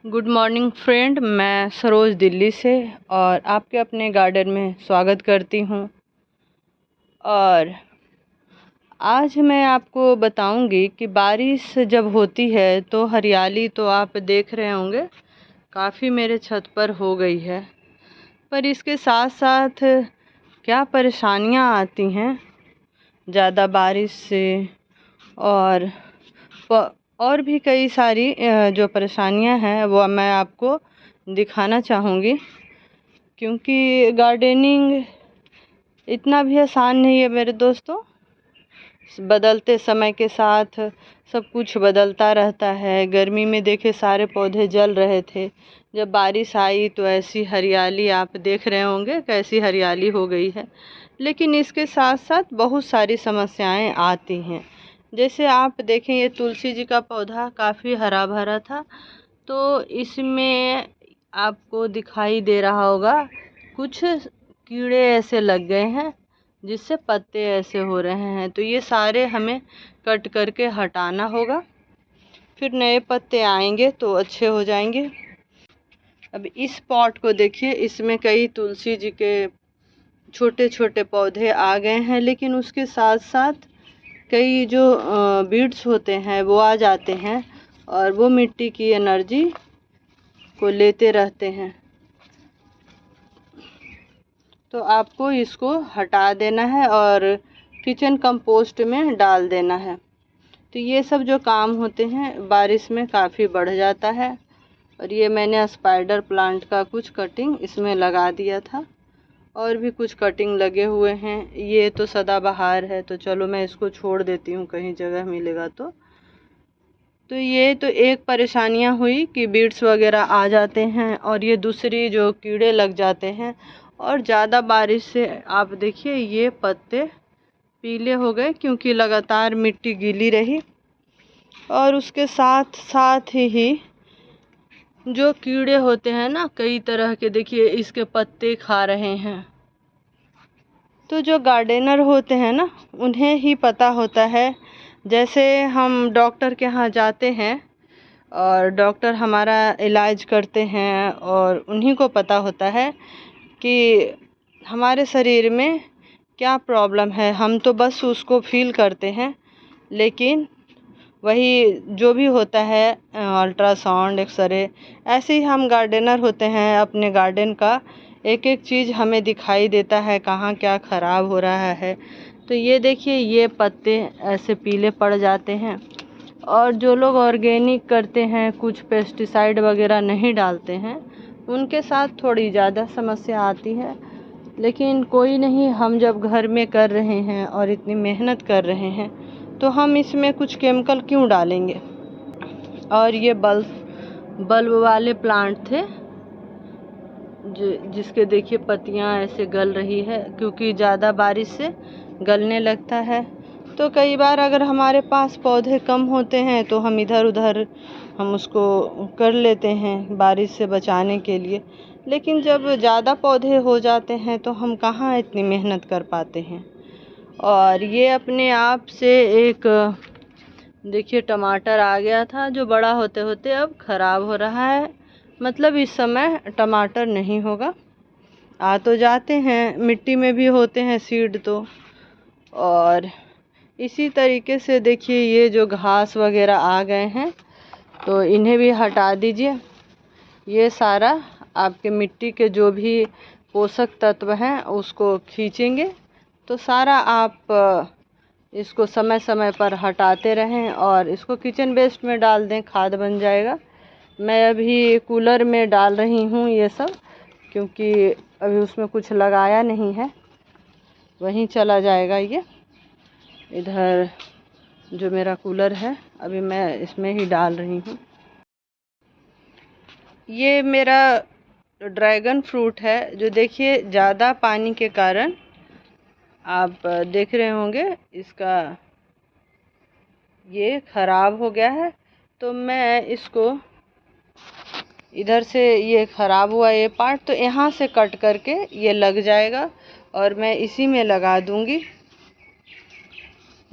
Good morning friend, मैं सरोज दिल्ली से और आपके अपने गार्डन में स्वागत करती हूँ। और आज मैं आपको बताऊंगी कि बारिश जब होती है तो हरियाली तो आप देख रहे होंगे काफ़ी मेरे छत पर हो गई है, पर इसके साथ साथ क्या परेशानियाँ आती हैं ज़्यादा बारिश से। और भी कई सारी जो परेशानियां हैं वो मैं आपको दिखाना चाहूँगी, क्योंकि गार्डनिंग इतना भी आसान नहीं है मेरे दोस्तों। बदलते समय के साथ सब कुछ बदलता रहता है। गर्मी में देखे सारे पौधे जल रहे थे, जब बारिश आई तो ऐसी हरियाली आप देख रहे होंगे कैसी हरियाली हो गई है। लेकिन इसके साथ साथ बहुत सारी समस्याएं आती हैं। जैसे आप देखें, ये तुलसी जी का पौधा काफ़ी हरा भरा था, तो इसमें आपको दिखाई दे रहा होगा कुछ कीड़े ऐसे लग गए हैं जिससे पत्ते ऐसे हो रहे हैं। तो ये सारे हमें कट करके हटाना होगा, फिर नए पत्ते आएंगे तो अच्छे हो जाएंगे। अब इस पॉट को देखिए, इसमें कई तुलसी जी के छोटे छोटे पौधे आ गए हैं, लेकिन उसके साथ साथ कई जो बीड्स होते हैं वो आ जाते हैं और वो मिट्टी की एनर्जी को लेते रहते हैं। तो आपको इसको हटा देना है और किचन कंपोस्ट में डाल देना है। तो ये सब जो काम होते हैं बारिश में काफ़ी बढ़ जाता है। और ये मैंने स्पाइडर प्लांट का कुछ कटिंग इसमें लगा दिया था, और भी कुछ कटिंग लगे हुए हैं। ये तो सदाबहार है, तो चलो मैं इसको छोड़ देती हूँ, कहीं जगह मिलेगा तो ये तो एक परेशानियाँ हुई कि बीड्स वगैरह आ जाते हैं, और ये दूसरी जो कीड़े लग जाते हैं। और ज़्यादा बारिश से आप देखिए ये पत्ते पीले हो गए, क्योंकि लगातार मिट्टी गीली रही। और उसके साथ साथ ही जो कीड़े होते हैं ना कई तरह के, देखिए इसके पत्ते खा रहे हैं। तो जो गार्डनर होते हैं ना उन्हें ही पता होता है। जैसे हम डॉक्टर के यहाँ जाते हैं और डॉक्टर हमारा इलाज करते हैं, और उन्हीं को पता होता है कि हमारे शरीर में क्या प्रॉब्लम है। हम तो बस उसको फील करते हैं, लेकिन वही जो भी होता है अल्ट्रासाउंड, एक्सरे, ऐसे ही हम गार्डनर होते हैं। अपने गार्डन का एक एक चीज़ हमें दिखाई देता है, कहाँ क्या ख़राब हो रहा है। तो ये देखिए ये पत्ते ऐसे पीले पड़ जाते हैं। और जो लोग ऑर्गेनिक करते हैं, कुछ पेस्टिसाइड वगैरह नहीं डालते हैं, उनके साथ थोड़ी ज़्यादा समस्या आती है। लेकिन कोई नहीं, हम जब घर में कर रहे हैं और इतनी मेहनत कर रहे हैं तो हम इसमें कुछ केमिकल क्यों डालेंगे। और ये बल्ब वाले प्लांट थे जिसके देखिए पत्तियां ऐसे गल रही है, क्योंकि ज़्यादा बारिश से गलने लगता है। तो कई बार अगर हमारे पास पौधे कम होते हैं तो हम इधर उधर हम उसको कर लेते हैं बारिश से बचाने के लिए। लेकिन जब ज़्यादा पौधे हो जाते हैं तो हम कहाँ इतनी मेहनत कर पाते हैं। और ये अपने आप से एक देखिए टमाटर आ गया था, जो बड़ा होते होते अब ख़राब हो रहा है। मतलब इस समय टमाटर नहीं होगा। आ तो जाते हैं, मिट्टी में भी होते हैं सीड तो। और इसी तरीके से देखिए ये जो घास वगैरह आ गए हैं तो इन्हें भी हटा दीजिए। ये सारा आपके मिट्टी के जो भी पोषक तत्व हैं उसको खींचेंगे। तो सारा आप इसको समय समय पर हटाते रहें और इसको किचन वेस्ट में डाल दें, खाद बन जाएगा। मैं अभी कूलर में डाल रही हूँ ये सब, क्योंकि अभी उसमें कुछ लगाया नहीं है, वहीं चला जाएगा ये। इधर जो मेरा कूलर है अभी मैं इसमें ही डाल रही हूँ। ये मेरा ड्रैगन फ्रूट है, जो देखिए ज़्यादा पानी के कारण आप देख रहे होंगे इसका ये ख़राब हो गया है। तो मैं इसको इधर से, ये ख़राब हुआ ये पार्ट, तो यहाँ से कट करके ये लग जाएगा और मैं इसी में लगा दूँगी।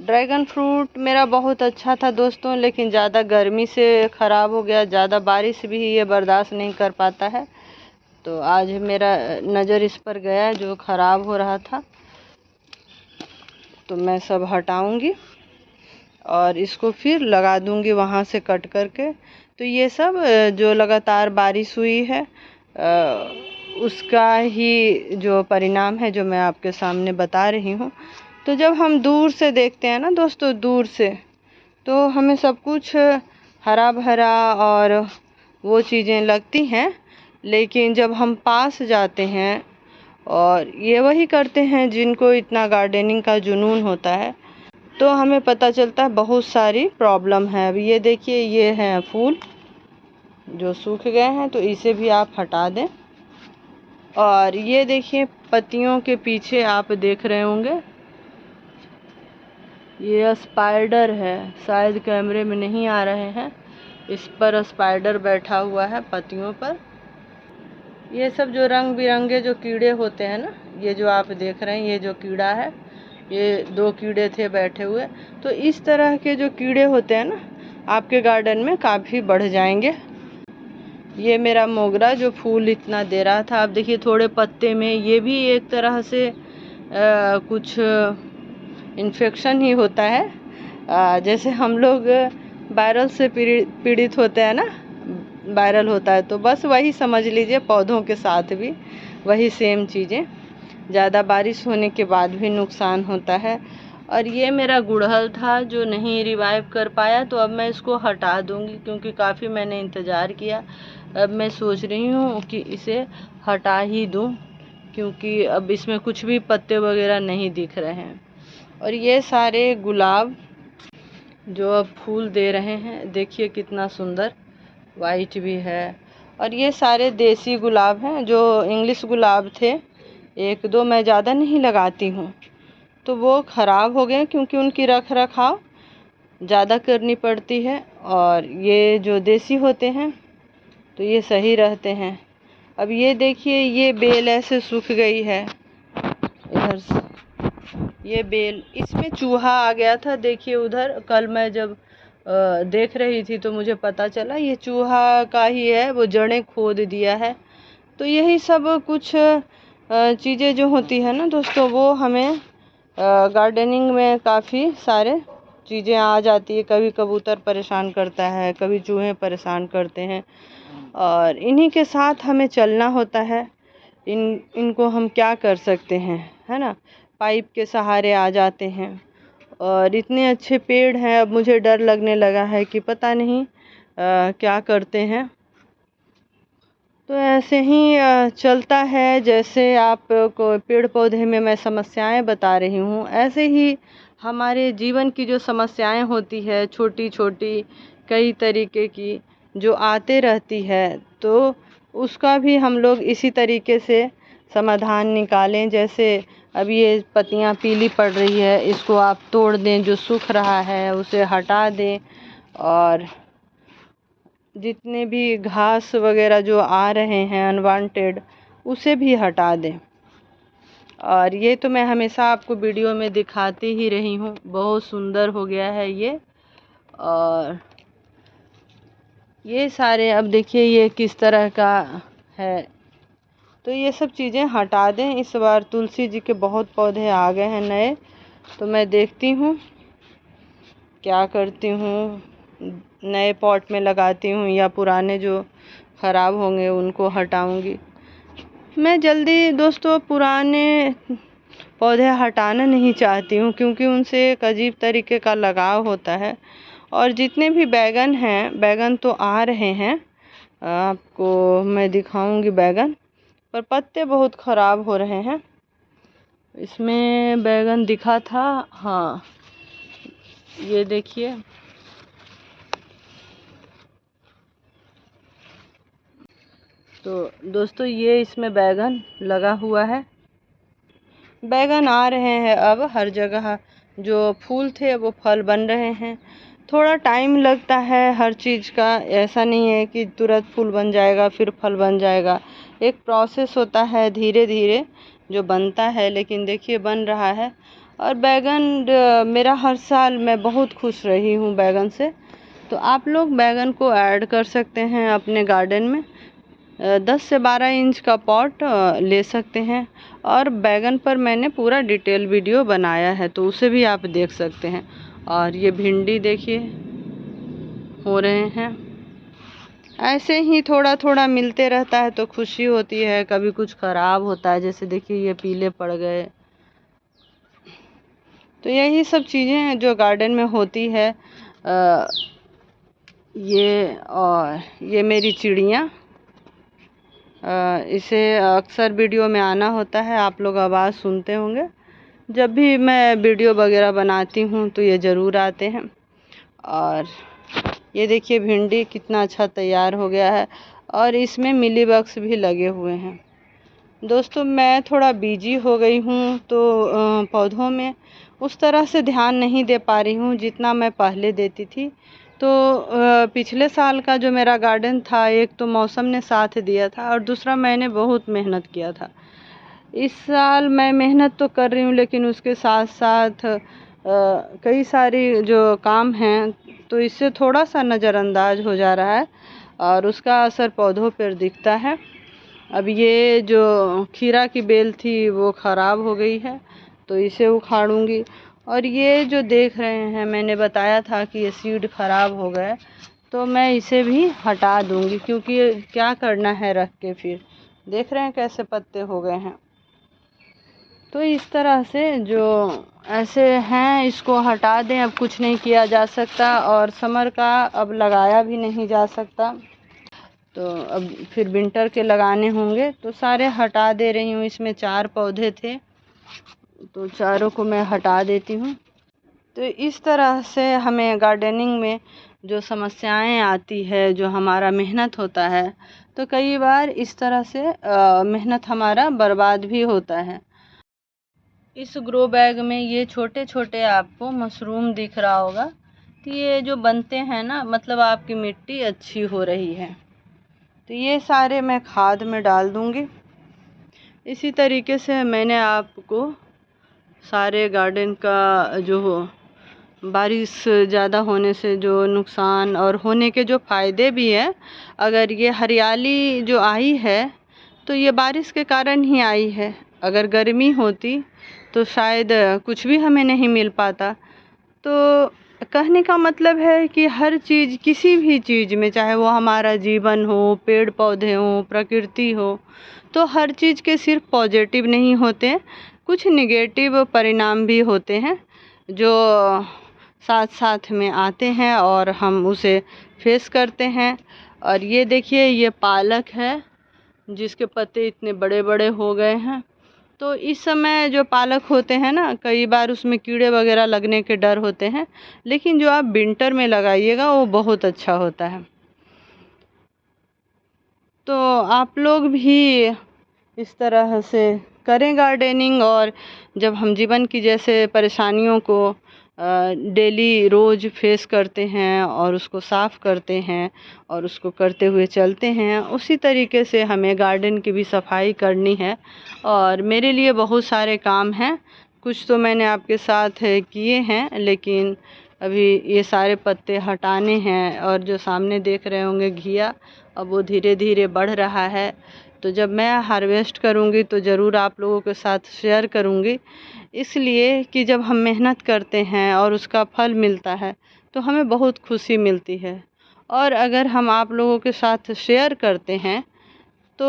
ड्रैगन फ्रूट मेरा बहुत अच्छा था दोस्तों, लेकिन ज़्यादा गर्मी से ख़राब हो गया, ज़्यादा बारिश भी ये बर्दाश्त नहीं कर पाता है। तो आज मेरा नज़र इस पर गया जो ख़राब हो रहा था, तो मैं सब हटाऊंगी और इसको फिर लगा दूंगी वहाँ से कट करके। तो ये सब जो लगातार बारिश हुई है उसका ही जो परिणाम है जो मैं आपके सामने बता रही हूँ। तो जब हम दूर से देखते हैं ना दोस्तों, दूर से, तो हमें सब कुछ हरा भरा और वो चीज़ें लगती हैं, लेकिन जब हम पास जाते हैं और ये वही करते हैं जिनको इतना गार्डनिंग का जुनून होता है, तो हमें पता चलता है बहुत सारी प्रॉब्लम है। अब ये देखिए, ये हैं फूल जो सूख गए हैं, तो इसे भी आप हटा दें। और ये देखिए पत्तियों के पीछे आप देख रहे होंगे, ये स्पाइडर है, शायद कैमरे में नहीं आ रहे हैं। इस पर स्पाइडर बैठा हुआ है पत्तियों पर। ये सब जो रंग बिरंगे जो कीड़े होते हैं ना, ये जो आप देख रहे हैं, ये जो कीड़ा है, ये 2 कीड़े थे बैठे हुए। तो इस तरह के जो कीड़े होते हैं ना, आपके गार्डन में काफ़ी बढ़ जाएंगे। ये मेरा मोगरा जो फूल इतना दे रहा था, आप देखिए थोड़े पत्ते में ये भी एक तरह से कुछ इन्फेक्शन ही होता है। जैसे हम लोग वायरल से पीड़ित होते हैं ना, वायरल होता है, तो बस वही समझ लीजिए पौधों के साथ भी वही सेम चीज़ें, ज़्यादा बारिश होने के बाद भी नुकसान होता है। और ये मेरा गुड़हल था जो नहीं रिवाइव कर पाया, तो अब मैं इसको हटा दूंगी क्योंकि काफ़ी मैंने इंतज़ार किया। अब मैं सोच रही हूँ कि इसे हटा ही दूँ, क्योंकि अब इसमें कुछ भी पत्ते वगैरह नहीं दिख रहे हैं। और ये सारे गुलाब जो अब फूल दे रहे हैं, देखिए कितना सुंदर, वाइट भी है। और ये सारे देसी गुलाब हैं, जो इंग्लिश गुलाब थे 1-2 मैं ज़्यादा नहीं लगाती हूँ, तो वो ख़राब हो गए क्योंकि उनकी रख रखाव ज़्यादा करनी पड़ती है। और ये जो देसी होते हैं तो ये सही रहते हैं। अब ये देखिए, ये बेल ऐसे सूख गई है इधर से, ये बेल, इसमें चूहा आ गया था। देखिए उधर कल मैं जब देख रही थी तो मुझे पता चला ये चूहा का ही है, वो जड़ें खोद दिया है। तो यही सब कुछ चीज़ें जो होती है ना दोस्तों, वो हमें गार्डनिंग में काफ़ी सारे चीज़ें आ जाती है। कभी कबूतर परेशान करता है, कभी चूहे परेशान करते हैं, और इन्हीं के साथ हमें चलना होता है। इनको हम क्या कर सकते हैं, है ना, पाइप के सहारे आ जाते हैं। और इतने अच्छे पेड़ हैं, अब मुझे डर लगने लगा है कि पता नहीं क्या करते हैं। तो ऐसे ही चलता है। जैसे आपको पेड़ पौधे में मैं समस्याएं बता रही हूँ, ऐसे ही हमारे जीवन की जो समस्याएं होती है, छोटी छोटी कई तरीके की जो आते रहती है, तो उसका भी हम लोग इसी तरीके से समाधान निकालें। जैसे अब ये पत्तियां पीली पड़ रही है, इसको आप तोड़ दें, जो सूख रहा है उसे हटा दें, और जितने भी घास वगैरह जो आ रहे हैं अनवांटेड, उसे भी हटा दें। और ये तो मैं हमेशा आपको वीडियो में दिखाती ही रही हूँ, बहुत सुंदर हो गया है ये। और ये सारे अब देखिए ये किस तरह का है, तो ये सब चीज़ें हटा दें। इस बार तुलसी जी के बहुत पौधे आ गए हैं नए, तो मैं देखती हूँ क्या करती हूँ, नए पॉट में लगाती हूँ या पुराने जो ख़राब होंगे उनको हटाऊँगी। मैं जल्दी दोस्तों पुराने पौधे हटाना नहीं चाहती हूँ, क्योंकि उनसे एक अजीब तरीके का लगाव होता है। और जितने भी बैगन हैं, बैगन तो आ रहे हैं, आपको मैं दिखाऊंगी बैगन, पर पत्ते बहुत ख़राब हो रहे हैं। इसमें बैगन दिखा था, हाँ ये देखिए, तो दोस्तों ये इसमें बैगन लगा हुआ है। बैगन आ रहे हैं, अब हर जगह जो फूल थे वो फल बन रहे हैं। थोड़ा टाइम लगता है हर चीज़ का, ऐसा नहीं है कि तुरंत फूल बन जाएगा फिर फल बन जाएगा। एक प्रोसेस होता है, धीरे धीरे जो बनता है, लेकिन देखिए बन रहा है। और बैगन मेरा हर साल मैं बहुत खुश रही हूँ बैगन से। तो आप लोग बैगन को ऐड कर सकते हैं अपने गार्डन में। 10 से 12 इंच का पॉट ले सकते हैं। और बैगन पर मैंने पूरा डिटेल वीडियो बनाया है, तो उसे भी आप देख सकते हैं। और ये भिंडी देखिए हो रहे हैं। ऐसे ही थोड़ा थोड़ा मिलते रहता है तो खुशी होती है। कभी कुछ ख़राब होता है, जैसे देखिए ये पीले पड़ गए। तो यही सब चीज़ें हैं जो गार्डन में होती है। ये मेरी चिड़िया, इसे अक्सर वीडियो में आना होता है, आप लोग आवाज़ सुनते होंगे। जब भी मैं वीडियो वगैरह बनाती हूँ तो ये ज़रूर आते हैं। और ये देखिए भिंडी कितना अच्छा तैयार हो गया है और इसमें मिली बग्स भी लगे हुए हैं। दोस्तों मैं थोड़ा बिजी हो गई हूँ, तो पौधों में उस तरह से ध्यान नहीं दे पा रही हूँ जितना मैं पहले देती थी। तो पिछले साल का जो मेरा गार्डन था, एक तो मौसम ने साथ दिया था और दूसरा मैंने बहुत मेहनत किया था। इस साल मैं मेहनत तो कर रही हूँ, लेकिन उसके साथ साथ कई सारी जो काम हैं, तो इससे थोड़ा सा नज़रअंदाज हो जा रहा है और उसका असर पौधों पर दिखता है। अब ये जो खीरा की बेल थी वो ख़राब हो गई है, तो इसे उखाड़ूंगी। और ये जो देख रहे हैं, मैंने बताया था कि ये सीड ख़राब हो गए, तो मैं इसे भी हटा दूंगी, क्योंकि क्या करना है रख के। फिर देख रहे हैं कैसे पत्ते हो गए हैं। तो इस तरह से जो ऐसे हैं इसको हटा दें, अब कुछ नहीं किया जा सकता। और समर का अब लगाया भी नहीं जा सकता, तो अब फिर विंटर के लगाने होंगे, तो सारे हटा दे रही हूँ। इसमें 4 पौधे थे, तो चारों को मैं हटा देती हूँ। तो इस तरह से हमें गार्डनिंग में जो समस्याएं आती है, जो हमारा मेहनत होता है, तो कई बार इस तरह से मेहनत हमारा बर्बाद भी होता है। इस ग्रो बैग में ये छोटे छोटे आपको मशरूम दिख रहा होगा, तो ये जो बनते हैं ना, मतलब आपकी मिट्टी अच्छी हो रही है। तो ये सारे मैं खाद में डाल दूंगी। इसी तरीके से मैंने आपको सारे गार्डन का जो बारिश ज़्यादा होने से जो नुकसान और होने के जो फ़ायदे भी हैं, अगर ये हरियाली जो आई है तो ये बारिश के कारण ही आई है। अगर गर्मी होती तो शायद कुछ भी हमें नहीं मिल पाता। तो कहने का मतलब है कि हर चीज़, किसी भी चीज़ में, चाहे वो हमारा जीवन हो, पेड़ पौधे हो, प्रकृति हो, तो हर चीज़ के सिर्फ पॉजिटिव नहीं होते, कुछ निगेटिव परिणाम भी होते हैं जो साथ साथ में आते हैं और हम उसे फेस करते हैं। और ये देखिए ये पालक है जिसके पत्ते इतने बड़े बड़े हो गए हैं। तो इस समय जो पालक होते हैं ना, कई बार उसमें कीड़े वगैरह लगने के डर होते हैं, लेकिन जो आप विंटर में लगाइएगा वो बहुत अच्छा होता है। तो आप लोग भी इस तरह से करें गार्डनिंग। और जब हम जीवन की जैसे परेशानियों को डेली रोज़ फेस करते हैं और उसको साफ़ करते हैं और उसको करते हुए चलते हैं, उसी तरीके से हमें गार्डन की भी सफाई करनी है। और मेरे लिए बहुत सारे काम हैं, कुछ तो मैंने आपके साथ किए हैं, लेकिन अभी ये सारे पत्ते हटाने हैं। और जो सामने देख रहे होंगे घिया, अब वो धीरे धीरे बढ़ रहा है। तो जब मैं हार्वेस्ट करूँगी तो ज़रूर आप लोगों के साथ शेयर करूँगी, इसलिए कि जब हम मेहनत करते हैं और उसका फल मिलता है तो हमें बहुत खुशी मिलती है। और अगर हम आप लोगों के साथ शेयर करते हैं तो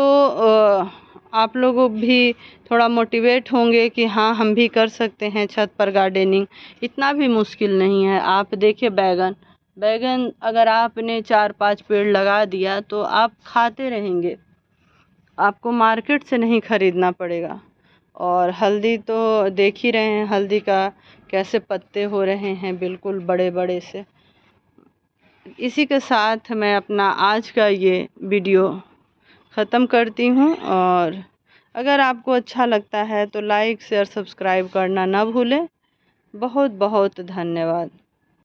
आप लोग भी थोड़ा मोटिवेट होंगे कि हाँ हम भी कर सकते हैं छत पर गार्डनिंग, इतना भी मुश्किल नहीं है। आप देखिए बैगन अगर आपने 4-5 पेड़ लगा दिया तो आप खाते रहेंगे, आपको मार्केट से नहीं ख़रीदना पड़ेगा। और हल्दी तो देख ही रहे हैं, हल्दी का कैसे पत्ते हो रहे हैं, बिल्कुल बड़े बड़े से। इसी के साथ मैं अपना आज का ये वीडियो ख़त्म करती हूँ। और अगर आपको अच्छा लगता है तो लाइक शेयर सब्सक्राइब करना ना भूलें। बहुत बहुत धन्यवाद।